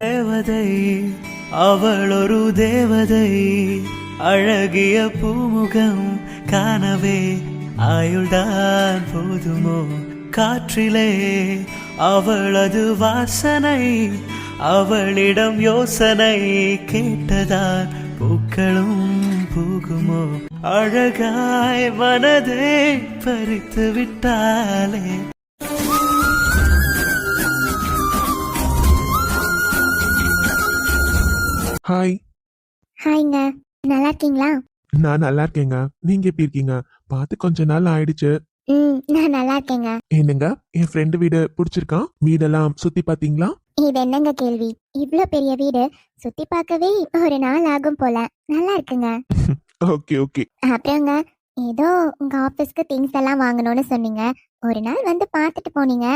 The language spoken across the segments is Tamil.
தேவதை அவள் ஒரு தேவதை, அழகிய பூமுகம் காணவே ஆயுள்தான் போதுமோ? காற்றிலே அவளது வாசனை, அவளிடம் யோசனை கேட்டதால் பூக்களும் பூகுமோ? அழகாய் மனதை பறித்து விட்டாலே. ஹாய். ஹாய்ங்க, நல்லா இருக்கீங்களா? நான் நல்லா இருக்கேங்க. நீங்க எப்படி இருக்கீங்க? பார்த்து கொஞ்ச நாள் ஆயிடுச்சு. நான் நல்லா இருக்கேங்க. என்னங்க, என் ஃப்ரெண்டு வீடு பிடிச்சிருக்கா? வீடெல்லாம் சுத்தி பாத்தீங்களா? இது என்னங்க கேள்வி? இவ்ளோ பெரிய வீடு சுத்தி பார்க்கவே ஒரு நாள் ஆகும் போல. நல்லா இருக்குங்க. Okay okay. அப்புறங்க, ஏதோ உங்க ஆபீஸ்க்கு திங்ஸ் எல்லாம் வாங்கணும்னு சொன்னீங்க. ஒரு நாள் வந்து பார்த்துட்டு போனீங்க.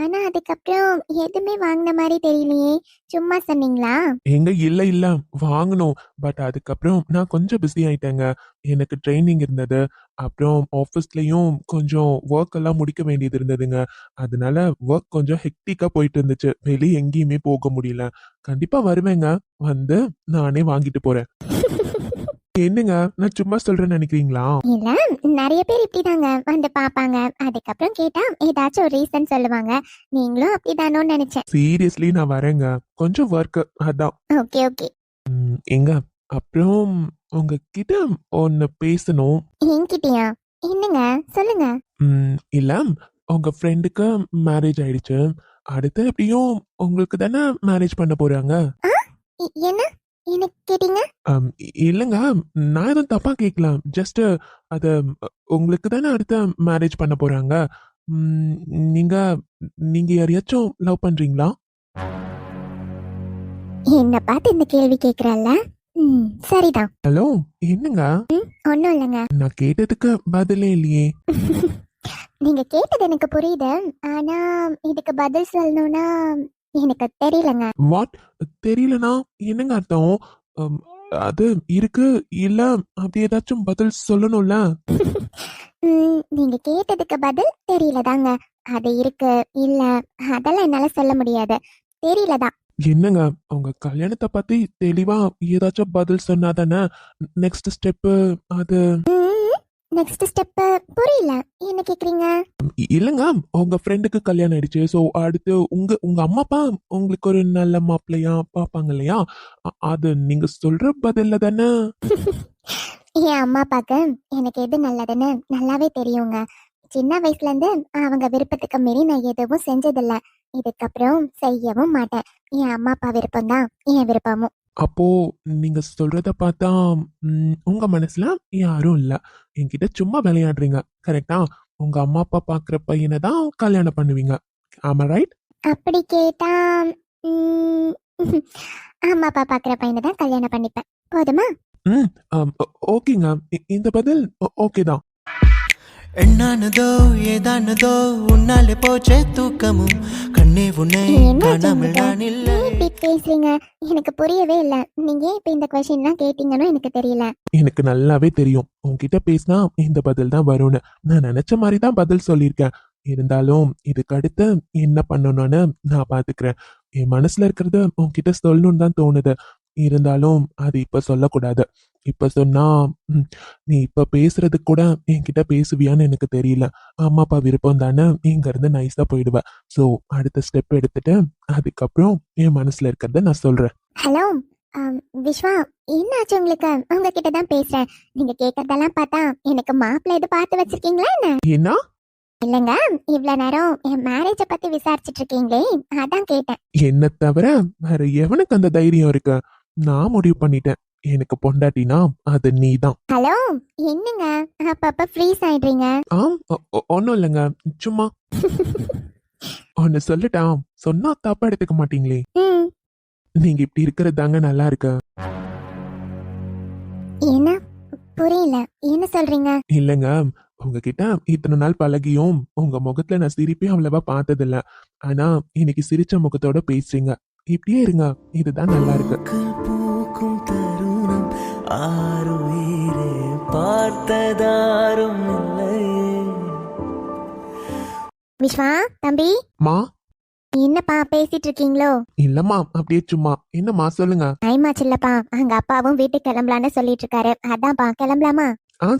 ஆனா அதுக்கப்புறம் எதுவுமே வாங்கின மாதிரி தெரியலையே. சும்மா சொன்னீங்களா? எங்க இல்ல இல்ல வாங்கணும். பட் அதுக்கப்புறம் நான் கொஞ்சம் பிஸி ஆயிட்டேங்க. எனக்கு ட்ரைனிங் இருந்தது. அப்புறம் ஆஃபீஸ்லயும் கொஞ்சம் ஒர்க் எல்லாம் முடிக்க வேண்டியது இருந்ததுங்க. அதனால ஒர்க் கொஞ்சம் ஹெக்டிக்கா போயிட்டு இருந்துச்சு. வெளியே எங்கேயுமே போக முடியல. கண்டிப்பா வருவேங்க. வந்து நானே வாங்கிட்டு போறேன். என்னங்க, நான் சும்மா சொல்றேன்னு நினைக்கிறீங்களா? இல்ல, நிறைய பேர் இப்படிதாங்க வந்து பாப்பாங்க. அதுக்கப்புறம் கேட்டா ஏதாச்சும் ஒரு ரீசன் சொல்லுவாங்க. நீங்களும் அப்படிதானோன்னு நினைச்சேன். சீரியஸ்லி நான் வரேங்க. கொஞ்சம் ஒர்க் அதான். Okay okay. எங்க அப்புறம் உங்ககிட்ட ஒன்னு பேசணும். என்கிட்டயா? என்னங்க, சொல்லுங்க. இல்ல, உங்க ஃப்ரெண்டுக்கு மேரேஜ் ஆயிடுச்சு. அடுத்து எப்படியும் உங்களுக்கு தானே மேரேஜ் பண்ண போறாங்க. ஆ? என்ன எனக்கு கேட்டீங்க? இல்லங்க, நான் எதுவும் தப்பா கேட்கலாம். ஜஸ்ட் அது உங்களுக்கு தானே அடுத்த மேரேஜ் பண்ண போறாங்க. ம், நீங்க நீங்க யாரையாச்சும் லவ் பண்றீங்களா? என்ன பார்த்து இந்த கேள்வி கேக்குறல்ல? சரிதான். ஹலோ, என்னங்க? ஒண்ணும் இல்லைங்க. நான் கேட்டதுக்கு பதிலே இல்லையே. நீங்க கேட்டது எனக்கு புரியுது. ஆனா இதுக்கு பதில் சொல்லணும்னா எனக்கு தெரியலங்க. வாட்? தெரியலனா என்னங்க அர்த்தம்? அம், அது இருக்கு இல்ல அப்படி ஏதாச்சும் பதில் சொல்லணும்ல. நீங்க கேட்டதுக்கு பதில் தெரியலதாங்க. அது இருக்கு இல்ல அதெல்லாம் என்னால சொல்ல முடியாது. தெரியலதான். என்னங்க, உங்க கல்யாணத்தை பத்தி தெளிவா ஏதாச்சும் பதில் சொன்னாதானே நெக்ஸ்ட் ஸ்டெப். அது நெக்ஸ்ட் ஸ்டெப் புரியல. என்ன கேக்குறீங்க? இல்லங்க, உங்க ஃப்ரெண்டுக்கு கல்யாணம் ஆயிடுச்சு. ஸோ அடுத்து உங்க உங்க அம்மா அப்பா உங்களுக்கு ஒரு நல்ல மாப்பிள்ளையா பாப்பாங்க இல்லையா? அது நீங்க சொல்ற பதில்ல தானே. என் அம்மா அப்பாக்கு எனக்கு எது நல்லதுன்னு நல்லாவே தெரியுங்க. சின்ன வயசுல இருந்து அவங்க விருப்பத்துக்கு மீறி நான் எதுவும் செஞ்சதில்ல. இதுக்கப்புறம் செய்யவும் மாட்டேன். என் அம்மா அப்பா விருப்பம் தான் என் விருப்பமும். அப்போ நீங்க சொல்றத பார்த்தா உங்க மனசுல யாரும் இல்ல. என்கிட்ட சும்மா விளையாடுறீங்க. கரெக்டா? உங்க அம்மா அப்பா பாக்குற பையனை தான் கல்யாணம் பண்ணுவீங்க. ஆமா ரைட்? அப்படி கேட்டா ம், அம்மா அப்பா பாக்குற பையனை தான் கல்யாணம் பண்ணிப்பேன். போதுமா? ம் ஓகேங்க. இந்த பதில் ஓகே தான். என்னானதோ ஏதானதோ உன்னாலே போச்சே தூக்கமும், கண்ணே உன்னை காணாமல் நான் இல்லை. இப்படி பேசுறீங்க, எனக்கு புரியவே இல்ல. நீங்க ஏன் இப்ப இந்த கொஸ்டின்லாம் கேட்டீங்கன்னு எனக்கு தெரியல. எனக்கு நல்லாவே தெரியும் உன்கிட்ட பேசினா இந்த பதில் தான் வரும்னு. நான் நினைச்ச மாதிரி தான் பதில் சொல்லியிருக்கேன். இருந்தாலும் இதுக்கு அடுத்து என்ன பண்ணணும்னு நான் பாத்துக்கிறேன். என் மனசுல இருக்கிறது உன்கிட்ட சொல்லணும்னு தான் தோணுது. இருந்தாலும் அது இப்ப சொல்லக்கூடாது. இப்ப சொன்னா நீ இப்ப பேசுறது கூட என்கிட்ட பேசுவியான்னு எனக்கு தெரியல. அம்மா அப்பா விருப்பம் தானே இங்க இருந்து நைஸா போயிடுவேன். சோ அடுத்த ஸ்டெப் எடுத்துட்டு அதுக்கப்புறம் என் மனசுல இருக்கிறத நான் சொல்றேன். ஹலோ விஸ்வா, என்னாச்சு உங்களுக்கு? உங்ககிட்ட தான் பேசுறேன். நீங்க கேட்கறதெல்லாம் பார்த்தா எனக்கு மாப்பிள்ளை எது பார்த்து வச்சிருக்கீங்களா என்ன? ஏன்னா இல்லங்க, இவ்வளவு நேரம் என் மேரேஜ பத்தி விசாரிச்சுட்டு இருக்கீங்களே, அதான் கேட்டேன். என்ன தவிர வேற எவனுக்கு அந்த தைரியம் இருக்கு? நான் முடிவு பண்ணிட்டேன். எனக்கு பொண்டாட்டினா அது நீதான். ஹலோ, என்னங்க அப்பப்ப ஃப்ரீஸ் ஆயிடுறீங்க? ஒன்னும் இல்லைங்க, சும்மா ஒன்னு சொல்லட்டா? சொன்னா தப்பா எடுத்துக்க மாட்டீங்களே. ம், நீங்க இப்படி இருக்கிறது தாங்க நல்லா இருக்கு. என்ன புரியல, என்ன சொல்றீங்க? இல்லைங்க, உங்ககிட்ட இத்தனை நாள் பழகியும் உங்க முகத்துல நான் சிரிப்பே அவ்வளவா பார்த்ததில்ல. ஆனா இன்னைக்கு சிரிச்ச முகத்தோட பேசுறீங்க. இப்படியே இருங்க, இதுதான் நல்லா இருக்கு. பூக்கும் தருணம் ஆறுயிரே பார்த்ததாரும் இல்லை. விஸ்வா தம்பி. மா என்னப்பா பேசிட்டு இருக்கீங்களோ? இல்லம்மா அப்படியே சும்மா. என்னம்மா சொல்லுங்க. டைம் ஆச்சுல்லப்பா, அங்க அப்பாவும் வீட்டுக்கு கிளம்பலான்னு சொல்லிட்டு இருக்காரு. அதான்ப்பா கிளம்பலாமா?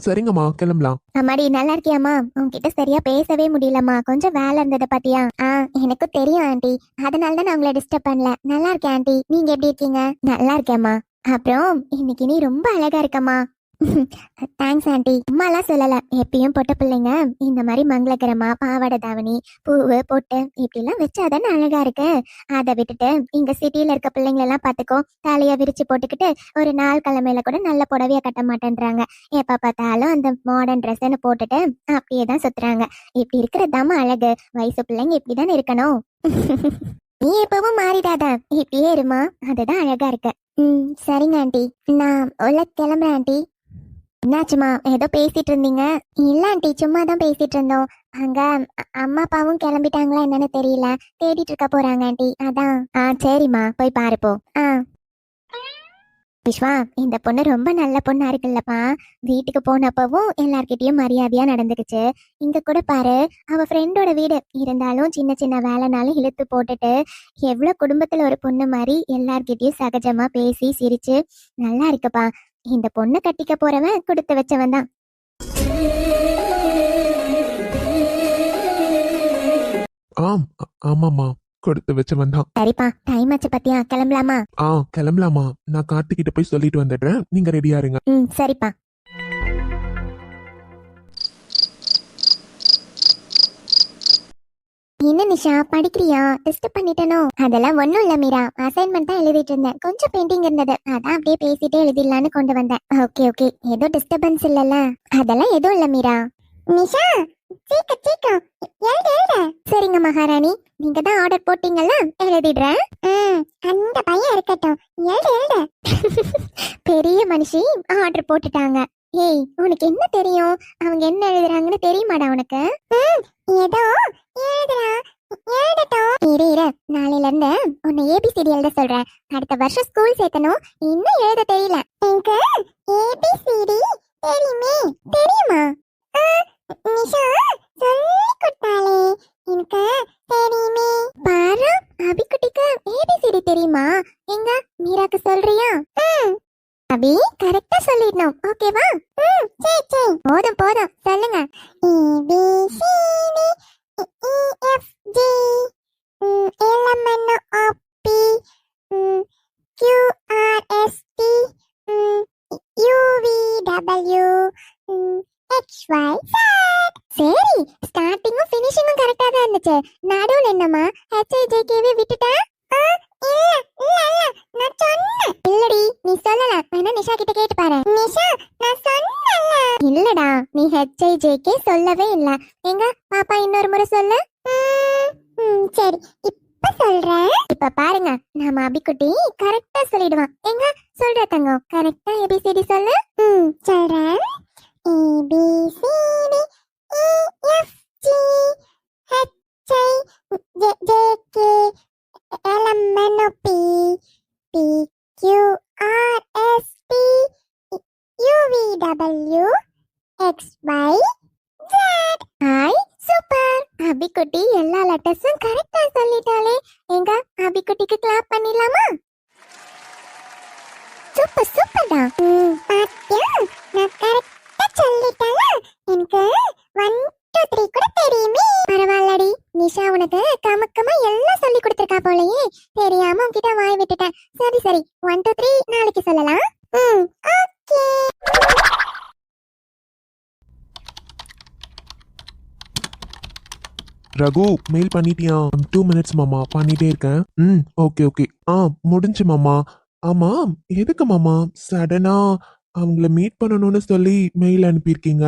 சரிங்கம்மா கிளம்பலாம். அம்மாடி நல்லா இருக்கியாம்மா? உன்கிட்ட சரியா பேசவே முடியலம்மா, கொஞ்சம் வேலை இருந்தது பாத்தியா? எனக்கும் தெரியும் ஆண்டி, அதனால தான் நான் உங்களை டிஸ்டர்ப் பண்ணல. நல்லா இருக்கேன் ஆண்டி, நீங்க எப்படி இருக்கீங்க? நல்லா இருக்கேம்மா. அப்புறம் இன்னைக்கு நீ ரொம்ப அழகா இருக்கம்மா. Thanks aunty. அம்மாலாம் சொல்லல, எப்பயும் பொட்ட பிள்ளைங்க இந்த மாதிரி மங்களகரமா பாவாடை தாவணி பூவு பொட்டு இப்படிலாம் வச்சாதானே அழகா இருக்கு. அதை விட்டுட்டு இங்க சிட்டில இருக்க பிள்ளைங்களெல்லாம் பாத்துக்கோ, தலைய விரிச்சு போட்டுக்கிட்டு ஒரு நாள் கிழமையில கூட நல்ல புடவைய கட்ட மாட்டேன்றாங்க. எப்ப பார்த்தாலும் அந்த மாடர்ன் ட்ரெஸ்ன்னு போட்டுட்டு அப்படியே தான் சுத்துறாங்க. இப்படி இருக்கிறதாம அழகு. வயசு பிள்ளைங்க இப்படிதானே இருக்கணும். நீ எப்பவும் மாறிடாத, இப்படியே இருமா, அதுதான் அழகா இருக்கு. சரிங்க ஆண்டி, நான் உள்ள கிளம்புறேன் ஆண்டி. என்னாச்சுமா, ஏதோ பேசிட்டு இருந்தீங்க? இல்ல ஆண்டி, சும்மா தான் பேசிட்டு இருந்தோம். அங்க அம்மா அப்பாவும் கிளம்பிட்டாங்களா என்னன்னு தெரியல, தேடிட்டு இருக்க போறாங்க ஆண்டி, அதான். சரிம்மா, போய் பாரு போ. விஸ்வா, இந்த பொண்ணு ரொம்ப நல்ல பொண்ணா இருக்குல்லப்பா. வீட்டுக்கு போனப்பவும் எல்லார்கிட்டயும் மரியாதையா நடந்துக்குச்சு. இங்க கூட பாரு, அவ ஃப்ரெண்டோட வீடு இருந்தாலும் சின்ன சின்ன வேலைனாலும் இழுத்து போட்டுட்டு எவ்வளவு குடும்பத்துல ஒரு பொண்ணு மாதிரி எல்லார்கிட்டயும் சகஜமா பேசி சிரிச்சு நல்லா இருக்குப்பா. இந்த பொண்ணு கட்டிக்க போறவன் கொடுத்து வச்சவன் தான். ஆமாம்மா, கொடுத்து வச்சவன் தான். சரிப்பா, டைம் ஆச்சு பத்தியா, கிளம்பலாமா? கிளம்பலாமா. நான் கார்த்திகிட்ட போய் சொல்லிட்டு வந்துடுறேன், நீங்க ரெடியா இருங்க. சரிப்பா. என்ன நிஷா, படிக்கிறியா? டிஸ்டர்ப் பண்ணிட்டனோ? அதெல்லாம் ஒண்ணும் இல்ல மீரா, அசைன்மெண்ட் தான் எழுதிட்டு இருந்தேன், கொஞ்சம் பெயிண்டிங் இருந்தது, அதான் அப்படியே பேசிட்டே எழுதிடலான்னு கொண்டு வந்தேன். ஓகே ஓகே, ஏதோ டிஸ்டர்பன்ஸ் இல்லல்ல? அதெல்லாம் எதுவும் இல்ல மீரா. நிஷா, சீக்கிரம் சீக்கிரம் எழுது எழுது. சரிங்க மகாராணி, நீங்க தான் ஆர்டர் போட்டீங்கல்ல, எழுதிடுறேன். அந்த பையன் இருக்கட்டும், எழுது எழுது. பெரிய மனுஷி ஆர்டர் போட்டுட்டாங்க. ஏய், உனக்கு என்ன தெரியும்? அவங்க என்ன எழுதுறாங்கன்னு தெரியுமாடா உனக்கு? ஏதோ எழுதுறா, எழுதட்டும். இரு இரு, நாளையில இருந்து உன்னை ஏபிசிடி எழுத சொல்றேன். அடுத்த வருஷம் ஸ்கூல் சேர்த்தனும், இன்னும் எழுத தெரியல. எனக்கு ஏபிசிடி தெரியுமே. தெரியுமா? நிஷா சொல்லி கொடுத்தாலே, எனக்கு தெரியுமே. பாரு, அபிக்குட்டிக்கு ஏபிசிடி தெரியுமா? எங்க மீராக்கு சொல்றியா? அபி, கரெக்டா சொல்லிடணும், ஓகேவா? சரி சரி, போதும் போதும், சொல்லுங்க. A B C D EFG LMNOP QRST UVW XYZ. சரி, ஸ்டார்டிங்கும் ஃபினிஷிங்கும் கரெக்டா தான் இருந்துச்சு. நடுவுல என்னமா HIJKவே விட்டுட்டேன்? நான் சொன்னேன் இல்லடி, நீ சொல்லல, வேணா நிஷா கிட்ட கேட்டு பாரு. நிஷா, நான் சொன்னேன்ல. இல்லடா, நீ HIJK சொல்லவே இல்ல. எங்க பாப்பா இன்னொரு முறை சொல்லு. சரி, இப்ப சொல்றேன். இப்ப பாருங்க, நம்ம அபிக்குட்டி கரெக்டா சொல்லிடுவான். எங்க சொல்ற தங்கம், கரெக்டா ஏபிசிடி சொல்லு. சொல்றேன். ABCD EFG HIJK LMNOP PQRST UVW XYZ. Hi, super. அபிக்குட்டி எல்லா லெட்டர்ஸும் கரெக்டா சொல்லிட்டாளே. எங்க அபிக்குட்டிக்கு கிளாப் பண்ணிடலாமா? சூப்பர் சூப்பர்டா. பாத்தியா, நான் கரெக்டா சொல்லிட்டேன்ல. எனக்கு 1 2 3 கூட தெரியுமே. பரவாயில்லடி நிஷா, உனக்கு கமக்கமா எல்லாம் சொல்லி கொடுத்திருக்கா போலயே. தெரியாம உன்கிட்ட வாய் விட்டுட்டேன். சரி சரி, 1 2 3 நாளைக்கு சொல்லலாம். ஓகே. ரகு, மெயில் பண்ணிட்டியா? 2 minutes மாமா, பண்ணிட்டே இருக்கேன். Okay okay. முடிஞ்சு மாமா. ஆமா, எதுக்கு மாமா சடனா அவங்கள மீட் பண்ணணும்னு சொல்லி மெயில் அனுப்பியிருக்கீங்க?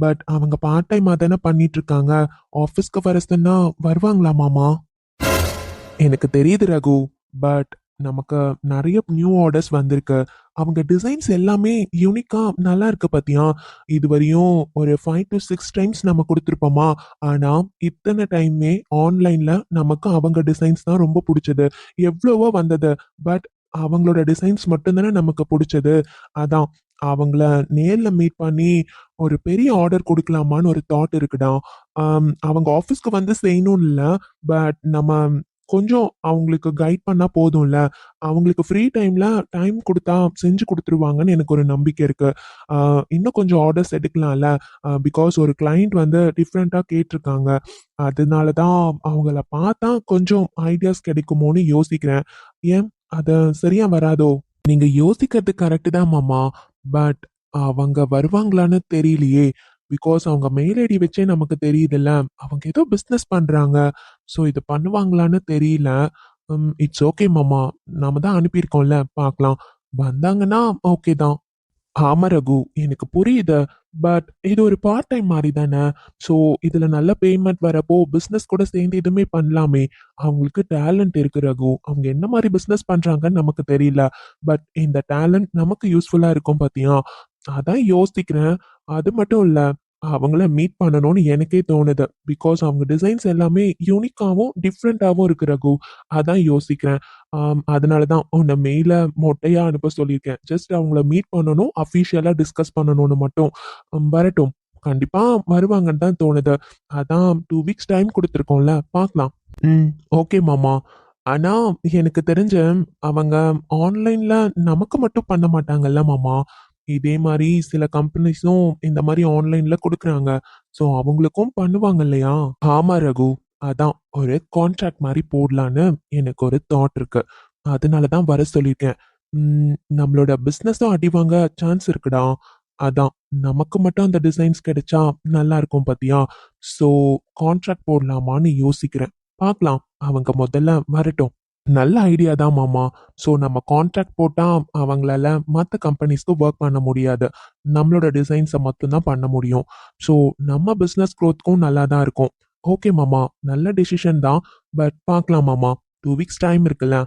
பட் அவங்க பார்ட் டைமா தானே பண்ணிட்டு இருக்காங்க. ஆஃபீஸ்க்கு வர சொன்னா வருவாங்களா மாமா? எனக்கு தெரியுது ரகு, பட் நமக்கு நிறைய நியூ ஆர்டர்ஸ் வந்திருக்கு. அவங்க டிசைன்ஸ் எல்லாமே யூனிக்கா நல்லா இருக்கு பாத்தியா? இதுவரையும் ஒரு 5 to 6 டைம்ஸ் நம்ம கொடுத்துருப்போமா. ஆனா இத்தனை டைமே ஆன்லைன்ல நமக்கு அவங்க டிசைன்ஸ் தான் ரொம்ப பிடிச்சது. எவ்வளவோ வந்தது, பட் அவங்களோட டிசைன்ஸ் மட்டும்தானே நமக்கு பிடிச்சது. அதான் அவங்கள நேர்ல மீட் பண்ணி ஒரு பெரிய ஆர்டர் கொடுக்கலாமான்னு ஒரு தாட் இருக்குடா. அவங்க ஆஃபீஸ்க்கு வந்து செய்யணும்னு இல்லை, பட் நம்ம கொஞ்சம் அவங்களுக்கு கைட் பண்ணா போதும்ல. அவங்களுக்கு ஃப்ரீ டைம்ல டைம் கொடுத்தா செஞ்சு கொடுத்துருவாங்கன்னு எனக்கு ஒரு நம்பிக்கை இருக்கு. இன்னும் கொஞ்சம் ஆர்டர்ஸ் எடுக்கலாம்ல. பிகாஸ் ஒரு கிளைண்ட் வந்து டிஃப்ரெண்டா கேட்டிருக்காங்க. அதனால தான் அவங்கள பார்த்தா கொஞ்சம் ஐடியாஸ் கிடைக்குமோன்னு யோசிக்கிறேன். ஏன் அது சரியா வராதோ? நீங்க யோசிக்கிறது கரெக்ட் தான் மாமா. பட் அவங்க வருவாங்களான்னு தெரியலையே. பிகாஸ் அவங்க மெயில் ஐடி வச்சே நமக்கு தெரியுதுல்ல. அவங்க ஏதோ பிசினஸ் பண்றாங்க. ஸோ இது பண்ணுவாங்களான்னு தெரியல. இட்ஸ் ஓகே மாமா. நாம தான் அனுப்பியிருக்கோம்ல, பார்க்கலாம். வந்தாங்கன்னா ஓகே தான். ஆமா ரகு, எனக்கு புரியுது. பட் இது ஒரு பார்ட் டைம் மாதிரி தானே. ஸோ இதுல நல்ல பேமெண்ட் வரப்போ பிசினஸ் கூட சேர்ந்து எதுவுமே பண்ணலாமே. அவங்களுக்கு டேலண்ட் இருக்கு ரகு. அவங்க என்ன மாதிரி பிசினஸ் பண்றாங்கன்னு நமக்கு தெரியல. பட் இந்த டேலண்ட் நமக்கு யூஸ்ஃபுல்லா இருக்கும் பாத்தியா. அதான் யோசிக்கிறேன். அது மட்டும் இல்ல, அவங்கள மீட் பண்ணணும்னு எனக்கே தோணுது. பிகாஸ் அவங்க டிசைன்ஸ் எல்லாமே யூனிக்காவும் டிஃப்ரெண்டாவும் இருக்கு ரகு. அதான் யோசிக்கிறேன். அதனால தான் உன்னை மெயில மொட்டையா அனுப்ப சொல்லியிருக்கேன். ஜஸ்ட் அவங்கள மீட் பண்ணணும், அஃபிஷியலா டிஸ்கஸ் பண்ணணும்னு மட்டும். வரட்டும். கண்டிப்பா வருவாங்கன்னு தான் தோணுது. அதான் 2 வீக்ஸ் டைம் கொடுத்துருக்கோம்ல, பார்க்கலாம். ஓகே மாமா. ஆனா எனக்கு தெரிஞ்ச அவங்க ஆன்லைன்ல நமக்கு மட்டும் பண்ண மாட்டாங்கல்ல மாமா. இதே மாதிரி சில கம்பெனிஸும் இந்த மாதிரி ஆன்லைன்ல கொடுக்குறாங்க. ஸோ அவங்களுக்கும் பண்ணுவாங்க இல்லையா? ஆமா ரகு. அதான் ஒரு கான்ட்ராக்ட் மாதிரி போடலான்னு எனக்கு ஒரு தாட் இருக்கு. அதனால தான் வர சொல்லியிருக்கேன். நம்மளோட பிஸ்னஸும் அடி வாங்க சான்ஸ் இருக்குடா. அதான் நமக்கு மட்டும் அந்த டிசைன்ஸ் கிடைச்சா நல்லா இருக்கும் பாத்தியா. ஸோ கான்ட்ராக்ட் போடலாமான்னு யோசிக்கிறேன். பார்க்கலாம். அவங்க முதல்ல வரட்டும். நல்ல ஐடியா தான் மாமா. ஸோ நம்ம கான்ட்ராக்ட் போட்டா அவங்களால மற்ற கம்பெனிஸ்க்கு ஒர்க் பண்ண முடியாது. நம்மளோட டிசைன்ஸை மட்டும்தான் பண்ண முடியும். ஸோ நம்ம பிஸ்னஸ் க்ரோத்துக்கும் நல்லா தான் இருக்கும். ஓகே மாமா, நல்ல டெசிஷன் தான். பட் பார்க்கலாம் மாமா. 2 வீக்ஸ் டைம் இருக்குல்ல.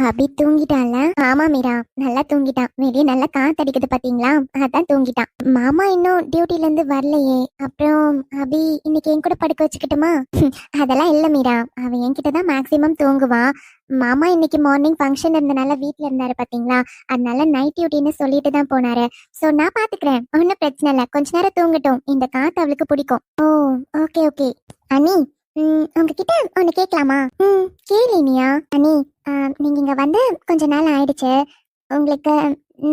அபி தூங்கிட்டான்ல? ஆமா மீரா, நல்லா தூங்கிட்டான். வெளியே நல்லா காத்தடிக்குது பாத்தீங்களா, அதான் தூங்கிட்டான். மாமா இன்னும் டியூட்டில இருந்து வரலையே. அப்புறம் அபி இன்னைக்கு என் கூட படுக்க வச்சுக்கிட்டுமா? அதெல்லாம் இல்ல மீரா, அவன் என்கிட்ட தான் மேக்சிமம் தூங்குவான். மாமா இன்னைக்கு மார்னிங் ஃபங்க்ஷன் இருந்தனால வீட்ல இருந்தாரு பாத்தீங்களா, அதனால நைட் டியூட்டின்னு சொல்லிட்டு தான் போனாரு. சோ நான் பாத்துக்கிறேன், ஒன்னும் பிரச்சனை இல்ல. கொஞ்ச நேரம் தூங்கட்டும், இந்த காத்து அவளுக்கு பிடிக்கும். ஓ ஓகே ஓகே. அண்ணி, உங்ககிட்ட ஒண்ணு கேட்கலாமா? கேளுனியா. அண்ணி, நீங்க இங்க வந்து கொஞ்ச நாள் ஆயிடுச்சு. உங்களுக்கு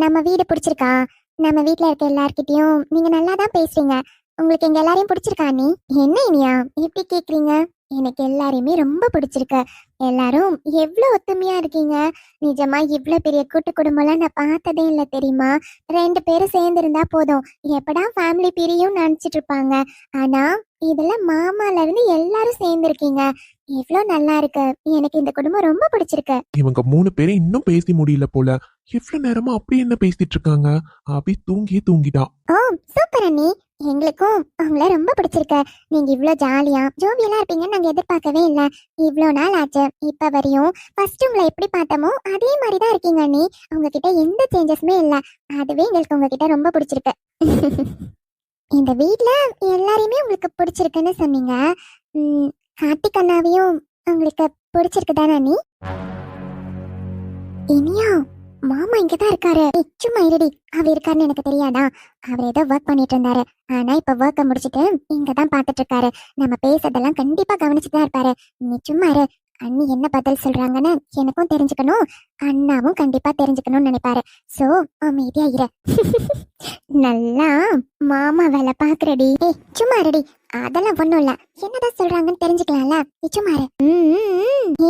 நம்ம வீடு பிடிச்சிருக்கா? நம்ம வீட்ல இருக்க எல்லார்கிட்டயும் நீங்க நல்லா தான் பேசுறீங்க. உங்களுக்கு எங்க எல்லாரையும் பிடிச்சிருக்கா அண்ணி? என்ன இனியா இப்படி கேக்குறீங்க? எனக்கு எல்லாரையுமே ரொம்ப பிடிச்சிருக்கு. எல்லாரும் எவ்வளவு ஒத்துமையா இருக்கீங்க. நிஜமா இவ்வளவு பெரிய கூட்டு குடும்பம்லாம் நான் பார்த்ததே இல்லை தெரியுமா. 2 பேரும் சேர்ந்து இருந்தா போதும், எப்படா ஃபேமிலி பிரியும் நினைச்சிட்டு இருப்பாங்க. ஆனா இதுல மாமால இருந்து எல்லாரும் சேர்ந்து இருக்கீங்க. எவ்வளவு நல்லா இருக்கு. எனக்கு இந்த குடும்பம் ரொம்ப பிடிச்சிருக்கு. இவங்க 3 பேரும் இன்னும் பேசி முடியல போல. இவ்வளவு நேரமா அப்படி என்ன பேசிட்டு இருக்காங்க? அபி தூங்கிட்டா. ஓ சூப்பர் அண்ணி, எங்களுக்கும் அவங்கள ரொம்ப பிடிச்சிருக்கு. நீங்க இவ்வளவு ஜாலியா ஜோவியலா இருப்பீங்கன்னு நாங்க எதிர்பார்க்கவே இல்லை. இவ்வளவு நாள் ஆச்சு. இப்ப வரையும் ஃபர்ஸ்ட் உங்களை எப்படி பார்த்தோமோ அதே மாதிரிதான் இருக்கீங்க அண்ணி. உங்ககிட்ட எந்த சேஞ்சஸுமே இல்லை. அதுவே எங்களுக்கு உங்ககிட்ட ரொம்ப பிடிச்சிருக்கு. இந்த வீட்ல எல்லாரையுமே உங்களுக்கு பிடிச்சிருக்குன்னு சொன்னீங்க. கார்த்திக் அண்ணாவையும் உங்களுக்கு பிடிச்சிருக்கு தானே அண்ணி? இனியா, மாமா இங்கதான் இருக்காரு. சும்மா இருடி, அவர் இருக்காருன்னு எனக்கு தெரியாதா? அவர் ஏதோ ஒர்க் பண்ணிட்டு இருந்தாரு. ஆனா இப்ப ஒர்க்க முடிச்சிட்டு இங்கதான் பாத்துட்டு இருக்காரு. நம்ம பேசுறதெல்லாம் கண்டிப்பா கவனிச்சுதான் இருப்பாரு. நீ சும்மா இரு. அண்ணி என்ன பதில் சொல்றாங்கன்னு எனக்கும் தெரிஞ்சுக்கணும், அண்ணாவும் கண்டிப்பா தெரிஞ்சுக்கணும்னு நினைப்பாரு. சோ அமைதியா இரு. நல்லா மாமா வேலை பாக்குறடி. சும்மா இருடி, அதெல்லாம் ஒண்ணும் இல்ல. என்னதான் சொல்றாங்கன்னு தெரிஞ்சுக்கலாம்ல. சும்மா இரு.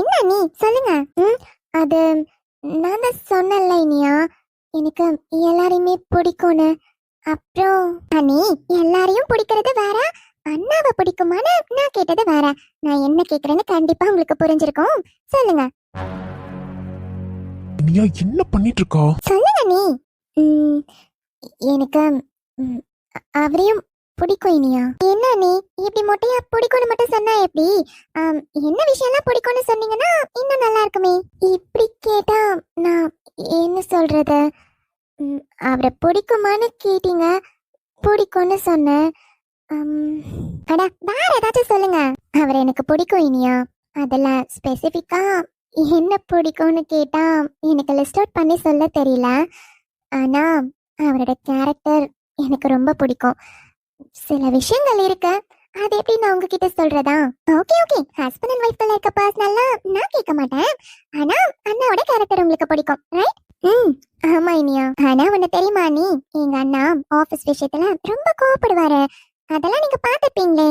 என்ன நீ சொல்லுங்க. அது நான் தான் சொன்னல இனியா, எனக்கு எல்லாரையுமே பிடிக்கும்னு. அப்புறம் அண்ணி, எல்லாரையும் பிடிக்கிறது வேற, அண்ணாவை பிடிக்குமான்னு நான் கேட்டது வேற. நான் என்ன கேக்குறேன்னு கண்டிப்பா உங்களுக்கு புரிஞ்சிருக்கும். சொல்லுங்க. இனியா என்ன பண்ணிட்டு இருக்கா? சொல்லுங்க நீ. எனக்கு அவரையும் பிடிக்கும் இனியா. என்ன நீ இப்படி மொட்டையா பிடிக்கும்னு மட்டும் சொன்னா எப்படி? என்ன விஷயம்லாம் பிடிக்கும்னு சொன்னீங்கன்னா இன்னும் நல்லா இருக்குமே. இப்படி கேட்டா நான் என்ன சொல்றது? அவரை பிடிக்குமான்னு கேட்டீங்க, பிடிக்கும்னு சொன்னேன். அட வேற ஏதாச்சும் சொல்லுங்க. அவர் எனக்கு பிடிக்கும் இனியா. அதெல்லாம் ஸ்பெசிஃபிக்கா என்ன பிடிக்கும்னு கேட்டா எனக்கு லிஸ்ட் அவுட் பண்ணி சொல்ல தெரியல. ஆனா அவரோட கேரக்டர் எனக்கு ரொம்ப பிடிக்கும். சில விஷயங்கள் இருக்கு, அது எப்படி நான் உங்ககிட்ட சொல்றதா? ஓகே ஓகே, ஹஸ்பண்ட் அண்ட் ஒய்ஃப்ல இருக்க பர்சனல்லாம் நான் கேட்க மாட்டேன். ஆனா அண்ணாவோட கேரக்டர் உங்களுக்கு பிடிக்கும், ரைட்? ஆமா இனியா. ஆனா உன்ன தெரியுமா நீ, எங்க அண்ணா ஆபீஸ் விஷயத்துல ரொம்ப கோவப்படுவாரு. அதெல்லாம் நீங்க பாத்துப்பீங்களே.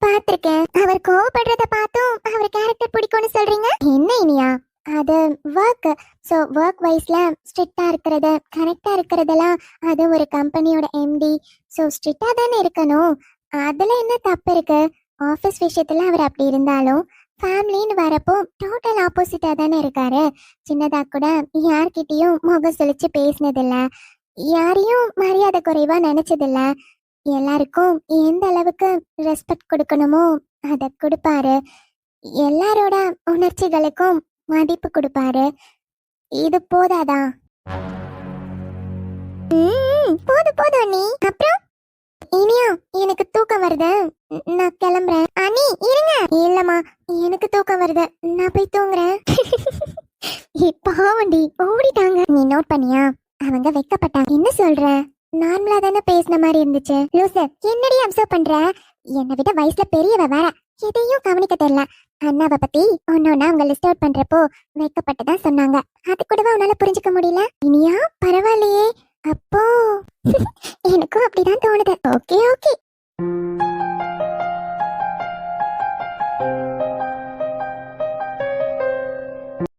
பாத்திருக்கேன். அவர் கோவப்படுறத பார்த்தும் அவர் கேரக்டர் பிடிக்கும்னு சொல்றீங்க. என்ன இனியா, அது ஒர்க். ஸோ ஒர்க் வைஸ்ல ஸ்ட்ரிக்டா இருக்கிறது, கரெக்டா இருக்கிறதெல்லாம் அது ஒரு கம்பெனியோட எம்டி. ஸோ ஸ்ட்ரிக்டா தானே இருக்கணும். அதுல என்ன தப்பு இருக்கு? ஆபீஸ் விஷயத்துல அவர் அப்படி இருந்தாலும் ஃபேமிலின்னு வரப்போ டோட்டல் ஆப்போசிட்டா தானே இருக்காரு. சின்னதா கூட யார்கிட்டயும் முகம் சுழிச்சு பேசினதில்ல, யாரையும் மரியாதை குறைவா நினைச்சதில்ல. எல்லாருக்கும் எந்த அளவுக்கு ரெஸ்பெக்ட் கொடுக்கணுமோ அதை கொடுப்பாரு. எல்லாரோட உணர்ச்சிகளுக்கும் மதிப்பு கொடுப்பாரு. இது போதாதா? போதும் போதும் அண்ணி. அப்புறம் இனியா, எனக்கு தூக்கம் வருது, நான் கிளம்புறேன். அண்ணி இருங்க. இல்லம்மா, எனக்கு தூக்கம் வருது, நான் போய் தூங்குறேன். பாவண்டி ஓடிட்டாங்க. நீ நோட் பண்ணியா? அவங்க வெக்கப்பட்டாங்க. என்ன சொல்ற? நார்மலா தானே பேசின மாதிரி இருந்துச்சு. லூசு, என்னடி அப்சர்வ் பண்ற? என்னை விட வயசுல பெரியவ வேற, எதையும் கவனிக்க தெரியல. அண்ணாவை பத்தி ஒன்னொன்னா அவங்க லிஸ்ட் அவுட் பண்றப்போ வைக்கப்பட்டுதான் சொன்னாங்க. அது கூடவா உன்னால புரிஞ்சுக்க முடியல? இனியா பரவாயில்லையே. அப்போ எனக்கும் அப்படிதான் தோணுது. Okay okay.